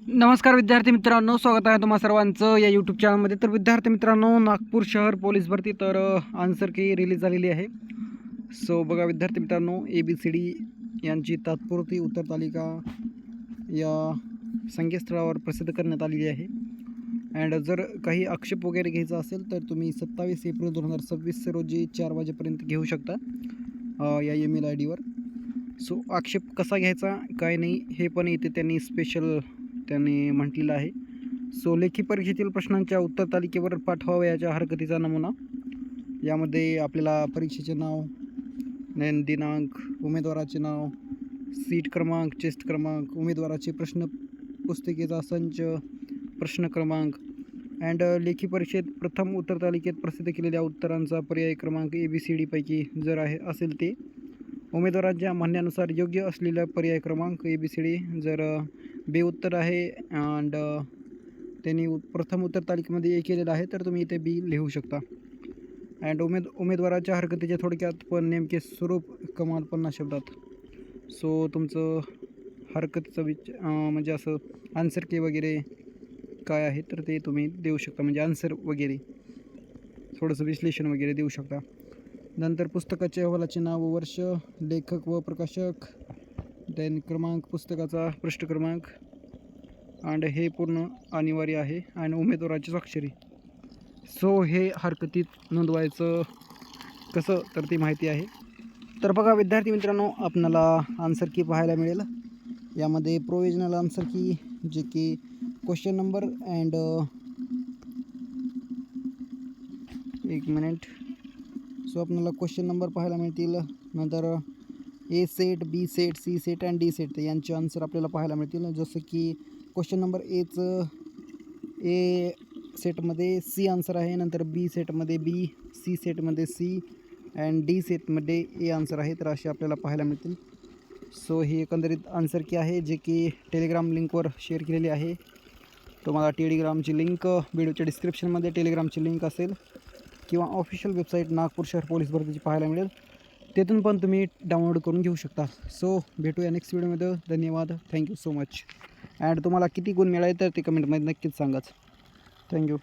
नमस्कार विद्यार्थी मित्रांनो, स्वागत आहे तुम्हा सर्वांचं या यूट्यूब चॅनलमध्ये. तर विद्यार्थी मित्रांनो, नागपूर शहर पोलीस भरती तर आन्सर की रिलीज झालेली आहे. सो बघा विद्यार्थी मित्रांनो, ABCD यांची तात्पुरती उत्तर तालिका या संकेतस्थळावर प्रसिद्ध करण्यात आलेली आहे. अँड जर काही आक्षेप वगैरे घ्यायचा असेल तर तुम्ही 27 एप्रिल 2026 रोजी 4 वाजेपर्यंत घेऊ शकता या ईमेल ID वर. सो आक्षेप कसा घ्यायचा काय नाही हे पण इथे त्यांनी स्पेशल म्हटलेलं आहे. सो लेखी परीक्षेतील प्रश्नांच्या उत्तर तालिकेवर पाठवावयाच्या हरकतीचा नमुना. यामध्ये आपल्याला परीक्षेचे नाव, दिनांक, उमेदवाराचे नाव, सीट क्रमांक, चेस्ट क्रमांक, उमेदवाराचे प्रश्न पुस्तिकेचा संच, प्रश्न क्रमांक अँड लेखी परीक्षेत प्रथम उत्तर तालिकेत प्रसिद्ध केलेल्या उत्तरांचा पर्याय क्रमांक ABCD पैकी जर असेल ते, उमेदवारांच्या म्हणण्यानुसार योग्य असलेला पर्याय क्रमांक ABCD जर बे उत्तर आहे अँड त्यांनी प्रथम उत्तर तालिकेमध्ये A केलेलं आहे तर तुम्ही इथे B लिहू शकता. अँड उमेदवाराच्या हरकतीचे थोडक्यात पण नेमके स्वरूप कमाल 50 शब्दात. सो तुमचं हरकतीचं म्हणजे असं आन्सर की वगैरे काय आहे तर ते तुम्ही देऊ शकता, म्हणजे आन्सर वगैरे थोडंसं विश्लेषण वगैरे देऊ शकता. नंतर पुस्तकाच्या अहवालाचे नाव, वर्ष, लेखक व प्रकाशक, देन क्रमांक, पुस्तकाचा पृष्ठ क्रमांक अँड हे पूर्ण अनिवार्य आहे आणि उमेदवाराची स्वाक्षरी. सो हे हरकतीत नोंदवायचं कसं तर ती माहिती आहे. तर बघा विद्यार्थी मित्रांनो, आपणाला आन्सर की पाहायला मिळेल. यामध्ये प्रोविजनल आन्सर की जे की क्वेश्चन नंबर अँड एक मिनिट. सो आपल्याला क्वेश्चन नंबर पाहायला मिळतील. नंतर A set, B set, C set and D set यांचे आन्सर आपल्याला पाहायला मिळतील. जसं की क्वेश्चन नंबर A सेटमध्ये C आन्सर आहे, नंतर B सेटमध्ये B, C सेटमध्ये C अँड D सेटमध्ये A आन्सर आहे. तर असे आपल्याला पाहायला मिळतील. सो ही एकंदरीत आन्सर की आहे जे की टेलिग्राम लिंकवर शेअर केलेली आहे. तुम्हाला टेलिग्रामची लिंक व्हिडिओच्या डिस्क्रिप्शनमध्ये टेलिग्रामची लिंक असेल किंवा ऑफिशियल वेबसाईट नागपूर शहर पोलीस भरतीची पाहायला मिळेल. तिथून पण तुम्ही डाउनलोड करून घेऊ शकता. सो भेटूया नेक्स्ट व्हिडिओमध्ये. धन्यवाद. Thank you so much. अँड तुम्हाला किती गुण मिळाले तर ते कमेंटमध्ये नक्कीच सांगाच. थँक्यू.